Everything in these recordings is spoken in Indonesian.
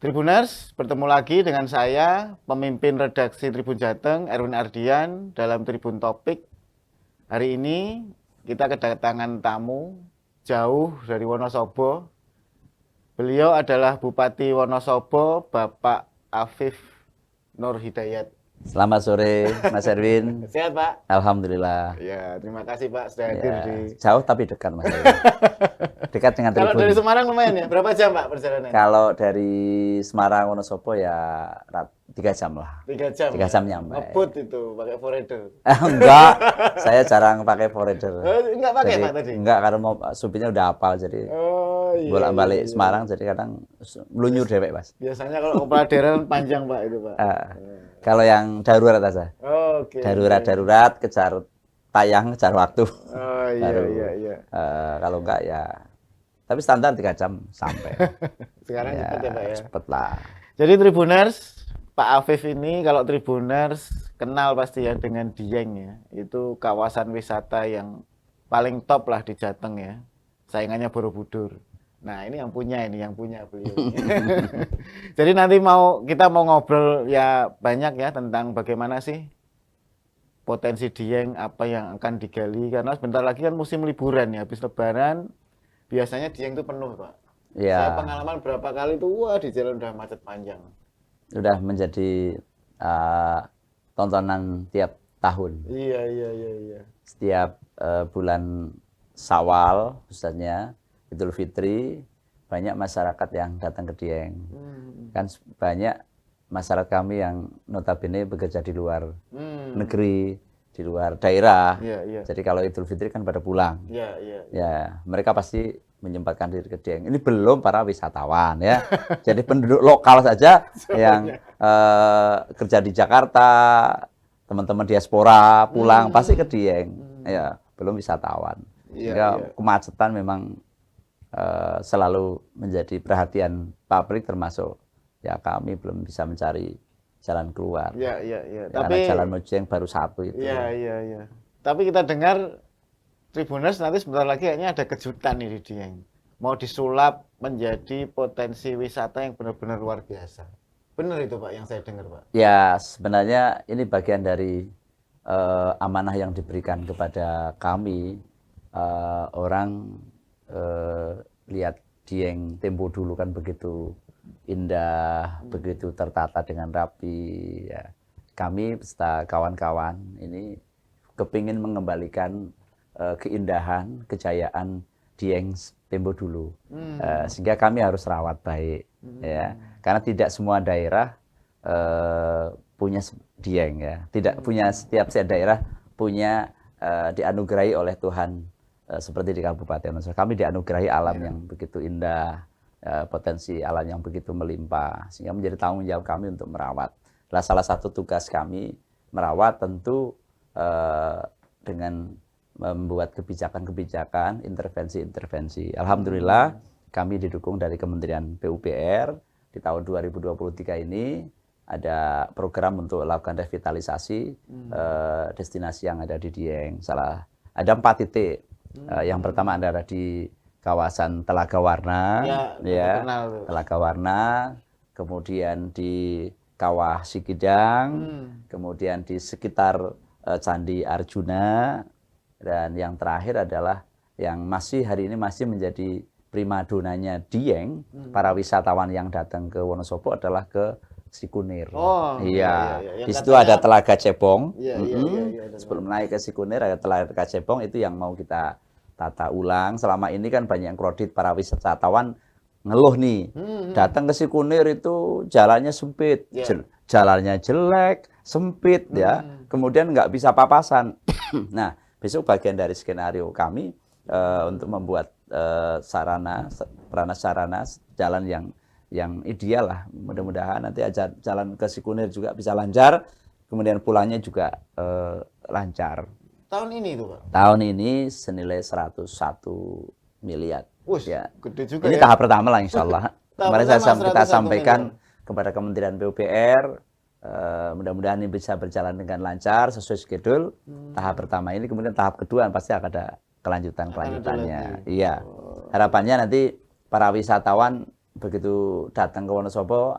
Tribuners, bertemu lagi dengan saya, pemimpin redaksi Tribun Jateng, Erwin Ardian, dalam Tribun Topik. Hari ini kita kedatangan tamu jauh dari Wonosobo. Beliau adalah Bupati Wonosobo, Bapak Afif Nur Hidayat. Selamat sore, Mas Erwin. Sehat, Pak? Alhamdulillah. Ya, terima kasih Pak sudah hadir Ya, di... jauh tapi dekat, Mas Erwin. Dekat dengan Kalau Tribun. dari Semarang lumayan ya? Berapa jam Pak perjalanan? Kalau dari Semarang Wonosobo ya 3 jam lah. 3 jam. 3 jam nyampe. Ngebut itu, pakai forerunner. Enggak, saya jarang pakai forerunner. Enggak pakai Jadi, Pak tadi? enggak, karena mau supirnya udah hafal jadi Oh iya. bolak-balik iya. Semarang jadi kadang melunyur dewek, Mas. Biasanya kalau kepala daerah panjang Pak itu Pak. Kalau yang darurat aja. Oke. Darurat kejar tayang, kejar waktu. Oh iya Baru. iya. Kalau enggak ya, tapi standar 3 jam sampai. Sekarang Ya, cepet ya Pak ya. cepet lah. Jadi Tribuners, Pak Afif ini kalau Tribuners kenal pasti ya dengan Dieng ya. Itu kawasan wisata yang paling top lah di Jateng ya. Saingannya Borobudur. Nah ini yang punya beliau. Jadi nanti kita mau ngobrol ya banyak ya tentang bagaimana sih potensi Dieng, apa yang akan digali, karena sebentar lagi kan musim liburan ya, habis Lebaran biasanya Dieng itu penuh Pak. Ya, Saya pengalaman berapa kali tuh, wah di jalan udah macet panjang. udah menjadi tontonan tiap tahun. Iya. Setiap bulan Syawal, khususnya Idul Fitri, banyak masyarakat yang datang ke Dieng. Kan banyak masyarakat kami yang notabene bekerja di luar negeri, di luar daerah. Iya. Jadi kalau Idul Fitri kan pada pulang. Iya. Ya, mereka pasti menyempatkan diri ke Dieng. Ini belum para wisatawan ya. Jadi penduduk lokal saja yang kerja di Jakarta, teman-teman diaspora pulang pasti ke Dieng. Ya, belum wisatawan. Sehingga kemacetan memang selalu menjadi perhatian publik, termasuk ya kami belum bisa mencari jalan keluar. Iya. Ya, Tapi karena jalan menuju yang baru satu itu. Iya. Tapi kita dengar Tribuners nanti sebentar lagi kayaknya ada kejutan nih di Dieng. Mau disulap menjadi potensi wisata yang benar-benar luar biasa. Benar itu Pak yang saya dengar Pak? Ya, sebenarnya ini bagian dari amanah yang diberikan kepada kami. Orang lihat Dieng tempo dulu kan begitu indah, begitu tertata dengan rapi. Ya. Kami beserta kawan-kawan ini kepingin mengembalikan keindahan, kejayaan Dieng tempo dulu. Sehingga kami harus rawat baik. Ya. Karena tidak semua daerah punya Dieng ya. Tidak punya, setiap daerah punya dianugerahi oleh Tuhan seperti di Kabupaten Wonosobo. Kami dianugerahi alam yang begitu indah, potensi alam yang begitu melimpah, sehingga menjadi tanggung jawab kami untuk merawat. Salah satu tugas kami merawat tentu dengan membuat kebijakan-kebijakan, intervensi-intervensi. Alhamdulillah kami didukung dari Kementerian PUPR di tahun 2023 ini ada program untuk melakukan revitalisasi destinasi yang ada di Dieng. Ada 4 titik. Yang pertama adalah di kawasan Telaga Warna, ya, Telaga Warna, kemudian di Kawah Sikidang, kemudian di sekitar Candi Arjuna, dan yang terakhir adalah yang hari ini masih menjadi primadonanya Dieng, para wisatawan yang datang ke Wonosobo adalah ke Sikunir. Oh, iya. Di situ ada Telaga Cebong. Iya. Sebelum naik ke Sikunir ada Telaga Cebong, itu yang mau kita tata ulang. Selama ini kan banyak yang kredit para wisatawan ngeluh nih. Datang ke Sikunir itu jalannya sempit, jalannya jelek, sempit ya. Kemudian nggak bisa papasan. Nah, besok bagian dari skenario kami untuk membuat sarana jalan yang ideal lah. Mudah-mudahan nanti jalan ke Sikunir juga bisa lancar, kemudian pulangnya juga lancar. Tahun ini itu Pak? Tahun ini senilai 101 miliar. Ya. Gede juga ini ya. tahap pertama lah insya Allah. Kemarin kita sampaikan kepada Kementerian PUPR, mudah-mudahan ini bisa berjalan dengan lancar, sesuai schedule. Tahap pertama ini, kemudian tahap kedua pasti akan ada kelanjutannya. Iya. Harapannya nanti para wisatawan begitu datang ke Wonosobo,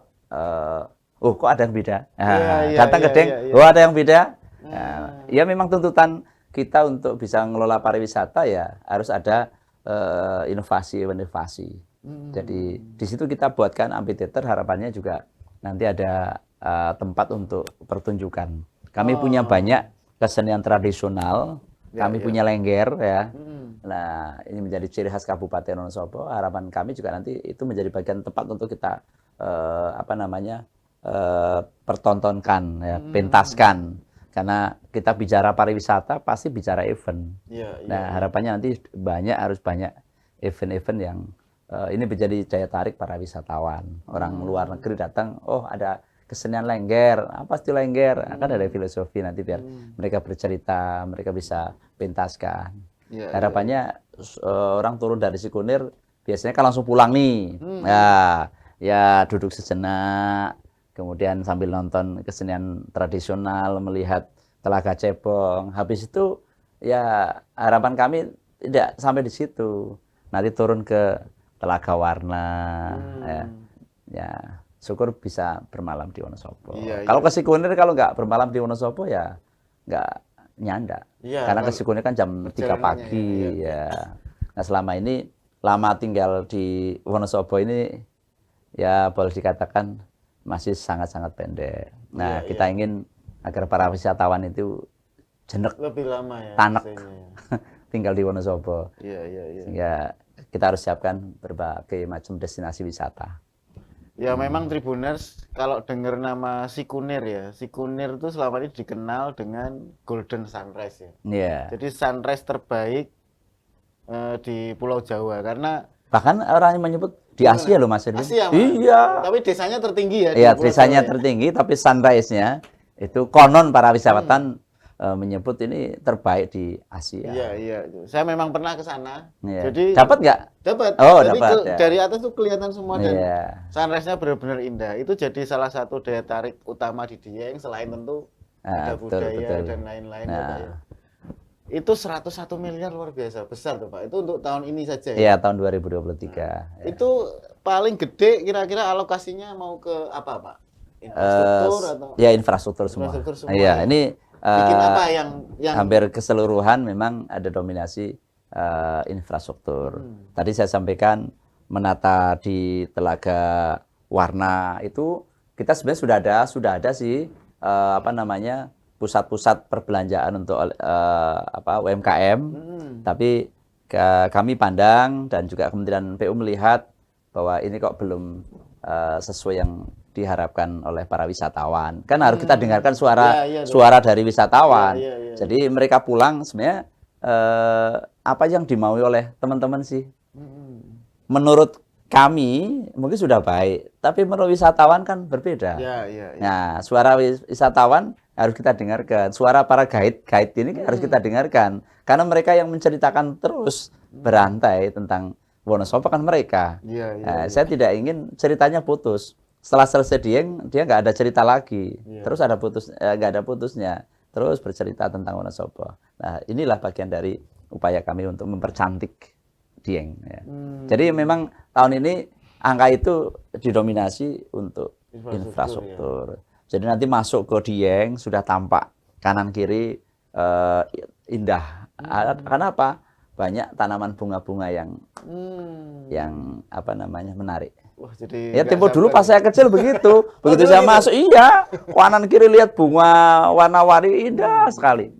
oh kok ada yang beda. Nah, Iya, iya, datang ke iya, Dieng, iya, iya. oh ada yang beda. Nah, Ah. ya memang tuntutan kita untuk bisa mengelola pariwisata ya harus ada inovasi. Jadi di situ kita buatkan amphitheater, harapannya juga nanti ada tempat untuk pertunjukan. Kami punya Oh. banyak kesenian tradisional, Ya, kami ya. punya lengger ya. Hmm. Nah, ini menjadi ciri khas Kabupaten Wonosobo. Harapan kami juga nanti itu menjadi bagian tempat untuk kita apa namanya pertontonkan, ya, pentaskan. Karena kita bicara pariwisata pasti bicara event. Iya, iya, Nah, iya. harapannya nanti harus banyak event-event yang ini menjadi daya tarik para wisatawan. Orang luar negeri datang, oh ada kesenian lengger, apa sih lengger? Akan ada filosofi nanti biar mereka bercerita, mereka bisa pentaskan. Iya, iya, Harapannya orang turun dari Sikunir biasanya kan langsung pulang nih. Nah, ya duduk sejenak, kemudian sambil nonton kesenian tradisional, melihat Telaga Cebong. Habis itu ya harapan kami tidak sampai di situ. Nanti turun ke Telaga Warna, ya, ya syukur bisa bermalam di Wonosobo. Iya, Kalau iya. ke Sikunir kalau nggak bermalam di Wonosobo ya nggak nyanda. Iya, Karena ke kalau Sikunir kan jam 3 perjalanannya ya, iya. pagi ya. Nah selama ini lama tinggal di Wonosobo ini ya boleh dikatakan masih sangat-sangat pendek. Nah Iya, kita iya. ingin agar para wisatawan itu jenek Lebih lama ya tanek stay-nya ya. tinggal di Wonosobo. Iya, iya, iya. Sehingga kita harus siapkan berbagai macam destinasi wisata. Ya memang Tribuners kalau dengar nama Sikunir ya, Sikunir itu selama ini dikenal dengan Golden Sunrise ya. Iya. Jadi sunrise terbaik di Pulau Jawa karena Bahkan orang yang menyebut di Asia loh Mas Edwin. Asia, Mas. Iya. Tapi desanya tertinggi ya di Iya, Pulau desanya Jawa ya. tertinggi tapi sunrise-nya itu konon para wisatawan menyebut ini terbaik di Asia. Iya, iya. Saya memang pernah ke sana. Iya. Jadi Dapat nggak? dapat. Oh, Jadi dapat, ya. dari atas tuh kelihatan semua dan Iya. sunrise-nya benar-benar indah. Itu jadi salah satu daya tarik utama di Dieng selain tentu ada Betul, budaya betul. dan lain-lain Nah. ya, Pak ya. Itu 101 miliar luar biasa besar tuh Pak. Itu untuk tahun ini saja ya. Iya, tahun 2023. Ya. Itu paling gede kira-kira alokasinya mau ke apa Pak? Infrastruktur atau Ya infrastruktur semua. Infrastruktur semua Iya, ya. ini bikin apa yang hampir keseluruhan memang ada dominasi infrastruktur. Tadi saya sampaikan menata di Telaga Warna itu kita sebenarnya sudah ada sih apa namanya pusat-pusat perbelanjaan untuk UMKM. Tapi kami pandang dan juga Kementerian PU melihat bahwa ini kok belum sesuai yang diharapkan oleh para wisatawan. Kan harus kita dengarkan suara suara dari wisatawan. Jadi mereka pulang sebenarnya apa yang dimaui oleh teman-teman sih. Menurut kami mungkin sudah baik, tapi menurut wisatawan kan berbeda. Nah, suara wisatawan harus kita dengarkan. Suara para guide ini harus kita dengarkan. Karena mereka yang menceritakan terus berantai tentang Wonosobo kan mereka. Saya tidak ingin ceritanya putus. Setelah selesai Dieng, dia nggak ada cerita lagi. Terus ada nggak ada putusnya. Terus bercerita tentang Wonosobo. Nah, inilah bagian dari upaya kami untuk mempercantik Dieng. Ya. Jadi memang tahun ini angka itu didominasi untuk infrastruktur. Jadi nanti masuk ke Dieng sudah tampak kanan kiri indah. Karena apa? Banyak tanaman bunga-bunga yang apa namanya menarik. Wah, jadi ya tempo dulu pas saya kecil begitu. Begitu saya masuk, iya, kanan kiri lihat bunga warna-warni indah sekali.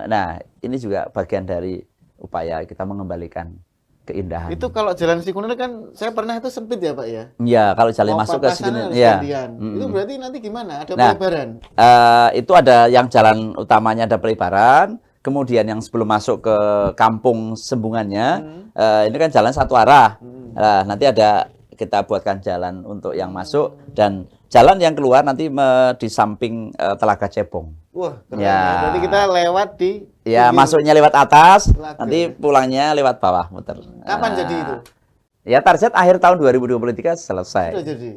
Nah, ini juga bagian dari upaya kita mengembalikan keindahan. Itu kalau jalan Sikunir kan saya pernah itu sempit ya Pak ya? Iya, kalau jalan masuk ke sini ya. Itu berarti nanti gimana? Ada Nah, pelebaran? Itu ada yang jalan utamanya ada pelebaran, kemudian yang sebelum masuk ke kampung Sembungannya, ini kan jalan satu arah. Nah, nanti kita buatkan jalan untuk yang masuk dan jalan yang keluar nanti di samping Telaga Cebong. Wah, keren ya. Berarti kita lewat di masuknya lewat atas, nanti pulangnya lewat bawah muter. Kapan jadi itu? Ya target akhir tahun 2023 selesai. Sudah jadi.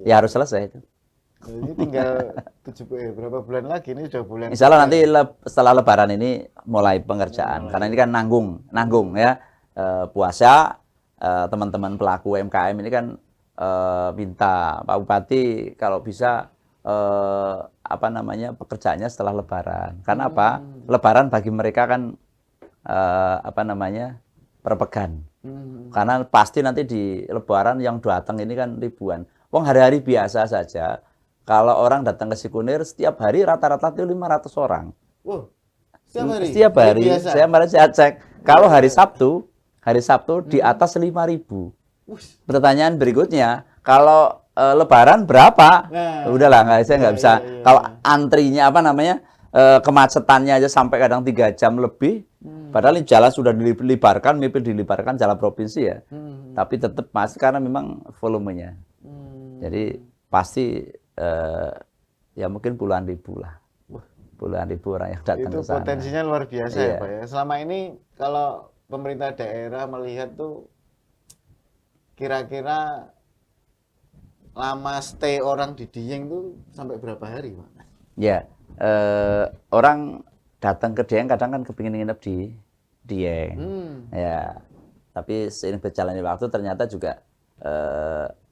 Ya harus selesai itu. Ini tinggal berapa bulan lagi, ini sudah bulan. Insya Allah nanti setelah Lebaran ini mulai pengerjaan karena ini kan nanggung ya puasa teman-teman pelaku UMKM ini kan minta Pak Bupati kalau bisa apa namanya pekerjaannya setelah Lebaran. Karena apa? Lebaran bagi mereka kan apa namanya perpegan. Karena pasti nanti di Lebaran yang datang ini kan ribuan. Wong hari-hari biasa saja, kalau orang datang ke Sikunir setiap hari rata-rata itu 500 orang. Wow, setiap hari? Setiap hari. Biasa? Saya cek. Kalau hari Sabtu di atas 5.000. Pertanyaan berikutnya, kalau Lebaran berapa? Nah, Udahlah, saya nggak bisa. iya. Kalau antrinya apa namanya kemacetannya aja sampai kadang 3 jam lebih. Padahal ini jalan sudah dilibarkan, MIP dilibarkan jalan provinsi ya. Tapi tetap masih karena memang volumenya. Jadi pasti ya mungkin puluhan ribu lah. Puluhan ribu orang yang datang Itu ke sana. potensinya luar biasa Iya. ya Pak ya. Selama ini kalau pemerintah daerah melihat tuh kira-kira lama stay orang di Dieng tuh sampai berapa hari Pak? Ya, orang datang ke Dieng kadang kan kepingin nginep di Dieng. Ya, tapi seiring berjalannya waktu ternyata juga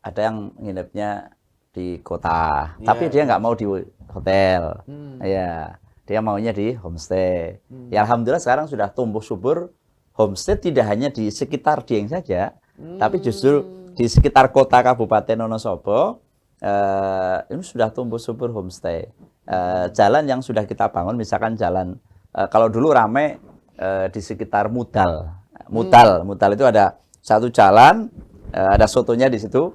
ada yang nginepnya di kota, tapi dia nggak mau di hotel. Ya, dia maunya di homestay. Ya, alhamdulillah sekarang sudah tumbuh subur homestay tidak hanya di sekitar Dieng saja, tapi justru di sekitar kota Kabupaten Wonosobo ini sudah tumbuh subur homestay. Jalan yang sudah kita bangun, misalkan jalan kalau dulu ramai di sekitar Mudal itu ada satu jalan, ada sotonya di situ.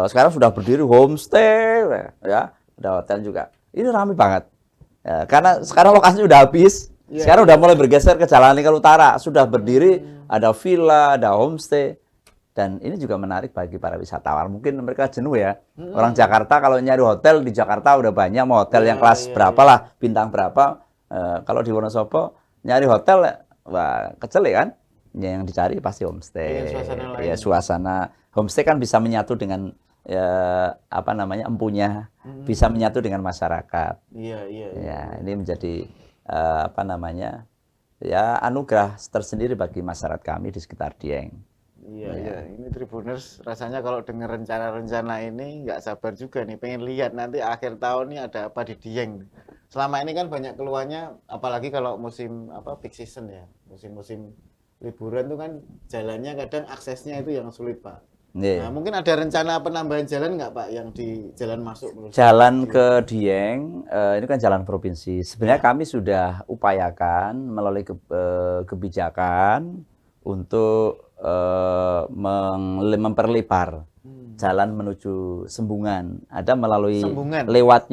Sekarang sudah berdiri homestay, ya, ada hotel juga. Ini ramai banget, karena sekarang lokasinya udah habis. Sekarang udah mulai bergeser ke Jalan Lingkar Utara, sudah berdiri, ada villa, ada homestay. Dan ini juga menarik bagi para wisatawan. Mungkin mereka jenuh ya. Orang Jakarta kalau nyari hotel di Jakarta udah banyak, mau hotel yang kelas berapa lah, bintang berapa. Kalau di Wonosobo nyari hotel, wah kecelik kan. Yang dicari pasti homestay. Ya, suasana homestay kan bisa menyatu dengan apa namanya empunya, bisa menyatu dengan masyarakat. Ya, ini menjadi apa namanya ya anugerah tersendiri bagi masyarakat kami di sekitar Dieng. Iya, ini Tribuners rasanya kalau dengar rencana-rencana ini nggak sabar juga nih, pengen lihat nanti akhir tahun ini ada apa di Dieng. Selama ini kan banyak keluhannya, apalagi kalau musim apa peak season ya, musim-musim liburan tuh kan jalannya kadang aksesnya itu yang sulit Pak. Nah, mungkin ada rencana penambahan jalan nggak Pak yang di jalan masuk? Jalan ke Dieng ini kan jalan provinsi. Sebenarnya kami sudah upayakan melalui kebijakan untuk memperlebar jalan menuju Sembungan. Ada melalui lewat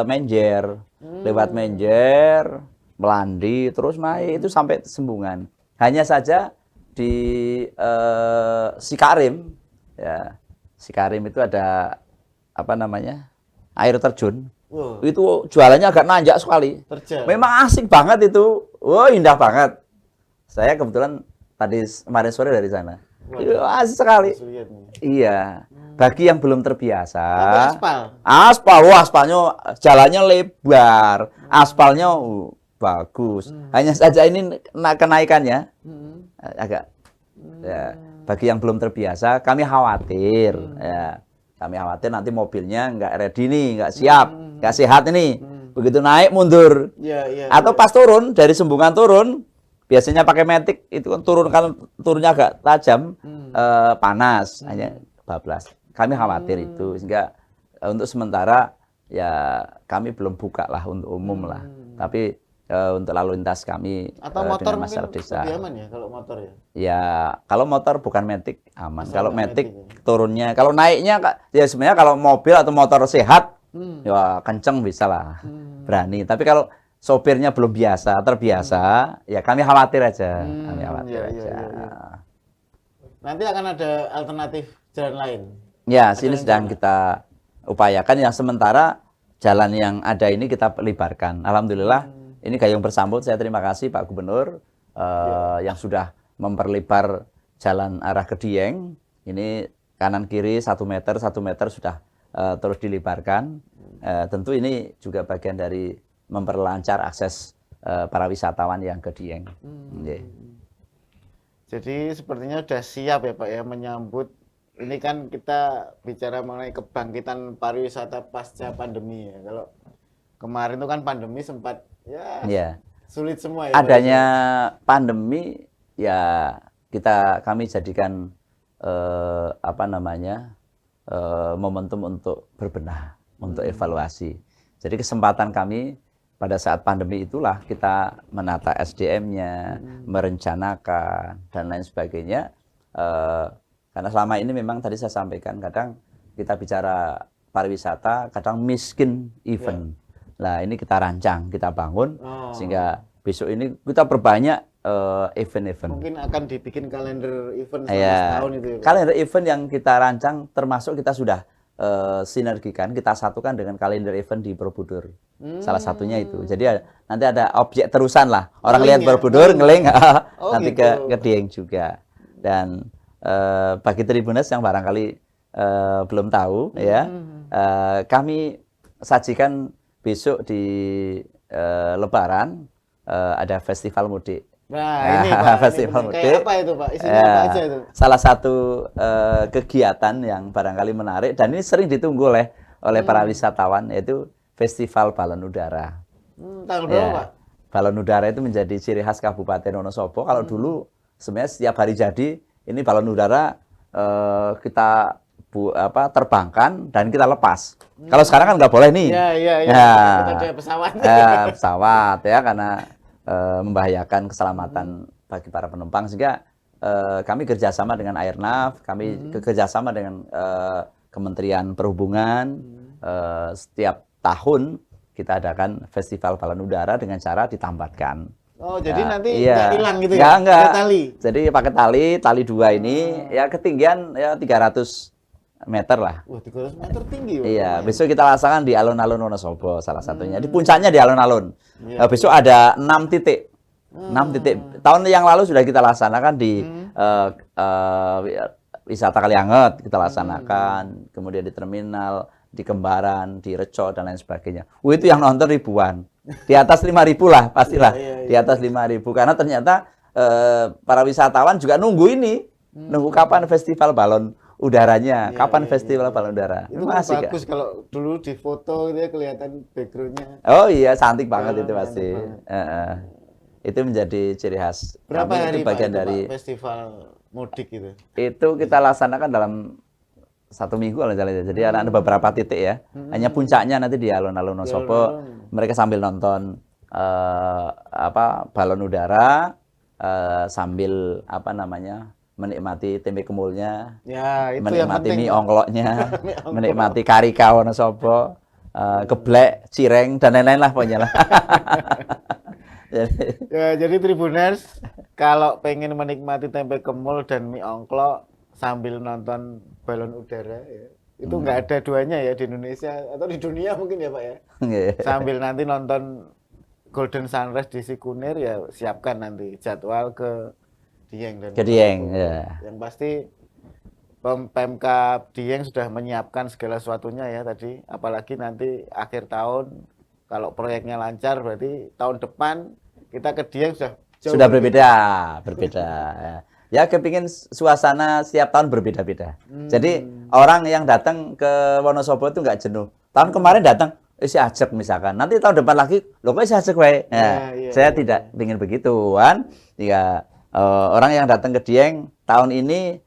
Menjer, lewat Menjer, Melandi, terus naik itu sampai Sembungan. Hanya saja di Sikarim, ya Sikarim itu ada apa namanya air terjun. Itu jualannya agak nanjak sekali. Memang asik banget itu, indah banget. Saya kebetulan tadi kemarin sore dari sana. Asik sekali. Iya. Bagi yang belum terbiasa. Aspalnya jalannya lebar, aspalnya bagus. Hanya saja ini kenaikannya agak. Ya, bagi yang belum terbiasa, kami khawatir. Ya, kami khawatir nanti mobilnya nggak ready nih, nggak siap, nggak sehat ini. Begitu naik mundur. Atau pas turun dari Sembungan turun. Biasanya pakai matic itu kan turunnya agak tajam, panas, hanya bablas. Kami khawatir itu sehingga untuk sementara ya kami belum buka lah untuk umum lah. Tapi untuk lalu lintas kami atau motor dengan masyarakat desa. Lebih aman ya kalau motor ya? Ya kalau motor bukan matic aman. Kalau matic turunnya, kalau naiknya ya sebenarnya kalau mobil atau motor sehat ya kenceng bisa lah, berani. Tapi kalau sopirnya belum terbiasa, ya kami khawatir aja. Kami khawatir aja. Nanti akan ada alternatif jalan lain? Ya, sini sedang kita upayakan. Yang sementara jalan yang ada ini kita lebarkan. Alhamdulillah, ini gayung bersambut. Saya terima kasih Pak Gubernur yang sudah memperlebar jalan arah ke Dieng. Ini kanan kiri 1 meter sudah terus dilebarkan. Tentu ini juga bagian dari memperlancar akses para wisatawan yang ke Dieng. Jadi sepertinya sudah siap ya Pak ya menyambut, ini kan kita bicara mengenai kebangkitan pariwisata pasca pandemi ya. Kalau kemarin itu kan pandemi sempat ya Ya, sulit semua ya Pak adanya ya. pandemi ya kami jadikan apa namanya momentum untuk berbenah, untuk evaluasi. Jadi kesempatan kami pada saat pandemi itulah kita menata SDM-nya, merencanakan dan lain sebagainya. Karena selama ini memang tadi saya sampaikan kadang kita bicara pariwisata, kadang miskin event. Nah ini kita rancang, kita bangun Oh, sehingga besok ini kita perbanyak event-event. mungkin akan dibikin kalender event selama Ya, setahun itu ya Pak. kalender event yang kita rancang termasuk kita sudah sinergikan, kita satukan dengan kalender event di Borobudur. Salah satunya itu. Jadi nanti ada objek terusan lah. Orang Ngeling lihat ya, Borobudur, ngeling, Oh nanti gitu. ke Dieng juga. Dan bagi Tribuners yang barangkali belum tahu, ya, kami sajikan besok di Lebaran ada festival mudik. Nah ini Pak, ini Festival benar. Kayak mudik. apa itu Pak? Isinya apa aja itu? Salah satu kegiatan yang barangkali menarik dan ini sering ditunggu oleh para wisatawan yaitu Festival Balon Udara. Tanggal berapa Pak? Balon udara itu menjadi ciri khas Kabupaten Wonosobo. Kalau dulu sebenarnya setiap hari jadi ini balon udara kita terbangkan dan kita lepas. Kalau sekarang kan nggak boleh nih. Iya, iya, iya. Ya. Kita ada pesawat. Pesawat ya karena membahayakan keselamatan bagi para penumpang sehingga kami kerjasama dengan Airnav, kami kerjasama dengan Kementerian Perhubungan setiap tahun kita adakan festival balon udara dengan cara ditambatkan. Oh, jadi Ya, nanti iya. nggak hilang gitu Nggak, ya? nggak. Pakai tali. Jadi pakai tali dua ini ya ketinggian ya 300 meter lah. Wah, 300 meter tinggi Pak. Iya, Lumayan. besok kita laksanakan di alun-alun Wonosobo salah satunya. Di puncaknya di alun-alun. Iya. Besok ada 6 titik. 6 titik. Tahun yang lalu sudah kita laksanakan di wisata Kalianget kita laksanakan, kemudian di terminal, di Kembaran, di Reco dan lain sebagainya. Itu yang nonton ribuan. Di atas 5.000 lah pastilah. Iya, iya, Di atas 5.000 karena ternyata para wisatawan juga nunggu ini. Nunggu kapan festival balon udaranya, Iya, kapan iya, festival balon udara. Itu kan Masih bagus kalau dulu di foto gitu ya kelihatan backgroundnya. Oh iya, cantik banget itu Balon pasti. cantik banget. Itu menjadi ciri khas. Berapa Kami hari itu Pak bagian itu, Pak, dari festival mudik itu? itu kita laksanakan dalam 1 minggu kalau jalan. Jadi ada beberapa titik ya. Hanya puncaknya nanti di alun-alun Wonosobo. alun-alun. Mereka sambil nonton balon udara sambil menikmati tempe kemulnya, Ya, itu yang menikmati penting. mie Pak. ongloknya, Mie ongklok. menikmati karika Wonosobo, geblek, cireng dan lain-lain lah pokoknya lah. Jadi, Ya, jadi Tribuners, kalau pengen menikmati tempe kemul dan mie ongklok sambil nonton balon udara, ya, itu nggak ada duanya ya di Indonesia atau di dunia mungkin ya Pak ya. Sambil nanti nonton Golden Sunrise di Sikunir ya siapkan nanti jadwal ke Dieng dan Ke Dieng, Wonosobo. ya. Yang pasti Pemkab Dieng sudah menyiapkan segala sesuatunya ya tadi, apalagi nanti akhir tahun kalau proyeknya lancar berarti tahun depan kita ke Dieng sudah berbeda. Ya kepingin suasana setiap tahun berbeda-beda. Jadi orang yang datang ke Wonosobo itu nggak jenuh. Tahun kemarin datang, isi ajak misalkan. Nanti tahun depan lagi, loh kok isi ajak wae. Nah, iya, saya iya, tidak ingin begitu kan. Ya, orang yang datang ke Dieng tahun ini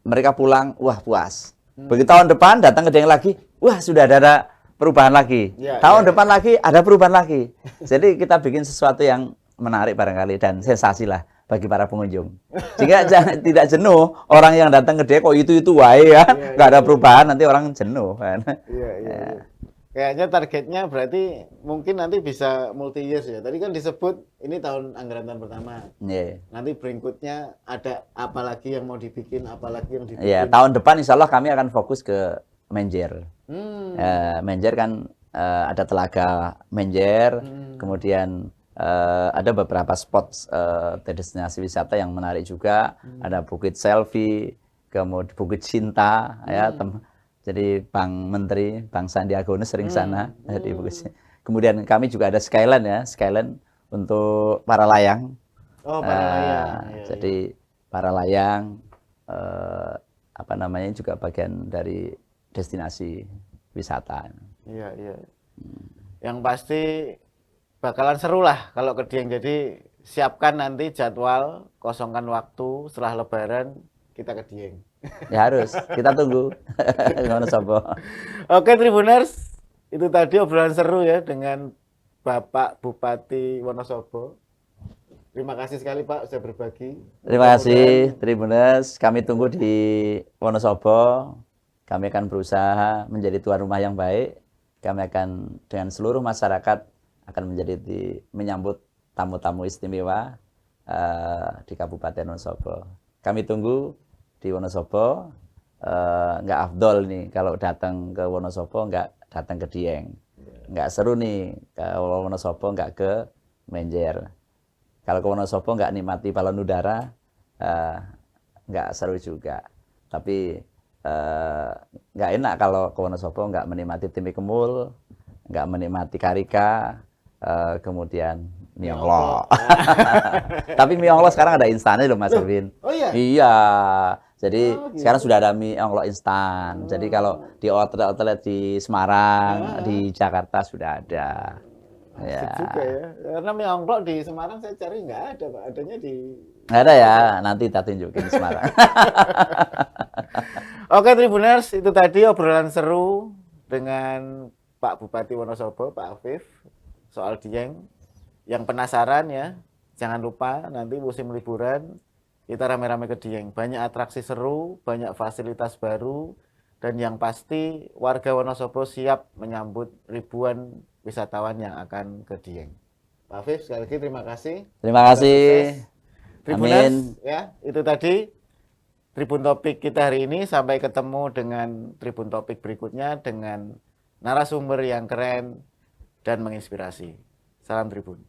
mereka pulang, wah puas. Begitu tahun depan datang ke Dieng lagi, wah sudah ada perubahan lagi. Ya, Tahun ya. depan lagi ada perubahan lagi. Jadi kita bikin sesuatu yang menarik barangkali dan sensasi lah bagi para pengunjung. Jika tidak jenuh, orang yang datang ke Dieng kok itu wae ya, Iya, nggak ada iya, perubahan nanti orang jenuh kan. Iya, iya, iya. Kayaknya targetnya berarti mungkin nanti bisa multi years ya. Tadi kan disebut ini tahun anggaran tahun pertama. Iya. Nanti berikutnya ada apa lagi yang mau dibikin, apa lagi yang dibikin. Ya, tahun depan insya Allah kami akan fokus ke Menjer. Hmm. Menjer kan ada telaga Menjer, kemudian ada beberapa spot destinasi wisata yang menarik juga. Ada Bukit Selfie, kemudian Bukit Cinta, ya. Jadi Bang Sandiaga Uno sering sana di Bukit. Kemudian kami juga ada Skyland ya, Skyland untuk para layang. Oh, para layang. Iya, Jadi para layang apa namanya juga bagian dari destinasi wisata. iya, iya. Yang pasti bakalan seru lah kalau ke Dieng. Jadi siapkan nanti jadwal, kosongkan waktu setelah Lebaran kita ke Dieng. Ya harus, kita tunggu. Wonosobo. Oke Tribuners, itu tadi obrolan seru ya dengan Bapak Bupati Wonosobo. Terima kasih sekali Pak sudah berbagi. Terima Mudah-mudahan kasih Tribuners, kami tunggu di Wonosobo. Kami akan berusaha menjadi tuan rumah yang baik. Kami akan dengan seluruh masyarakat akan menyambut tamu-tamu istimewa di Kabupaten Wonosobo. Kami tunggu di Wonosobo. Nggak afdol nih kalau datang ke Wonosobo nggak datang ke Dieng. Nggak seru nih kalau Wonosobo nggak ke Menjer. Kalau ke Wonosobo nggak nikmati balon udara, nggak seru juga. Tapi nggak enak kalau ke Wonosobo nggak menikmati tempe kemul, nggak menikmati karika, kemudian mie onglo. Tapi mie onglo sekarang ada instannya loh Mas Erwin. Oh iya? Iya. Jadi Oh, gitu. sekarang sudah ada mie onglo instan. Jadi kalau di outlet-outlet di Semarang, di Jakarta sudah ada. Asik Ya. juga ya. Karena mie ongklok di Semarang saya cari nggak ada Pak. Adanya di... Nggak ada ya, nanti kita tunjukin Semarang. Oke Tribuners, itu tadi obrolan seru dengan Pak Bupati Wonosobo, Pak Afif, soal Dieng. Yang penasaran ya, jangan lupa nanti musim liburan kita rame-rame ke Dieng. Banyak atraksi seru, banyak fasilitas baru, dan yang pasti warga Wonosobo siap menyambut ribuan wisatawan yang akan ke Dieng. Pak Afif, sekali lagi terima kasih. Terima kasih. Tribuners, Amin. ya, itu tadi Tribun Topik kita hari ini. Sampai ketemu dengan Tribun Topik berikutnya dengan narasumber yang keren dan menginspirasi. Salam Tribun.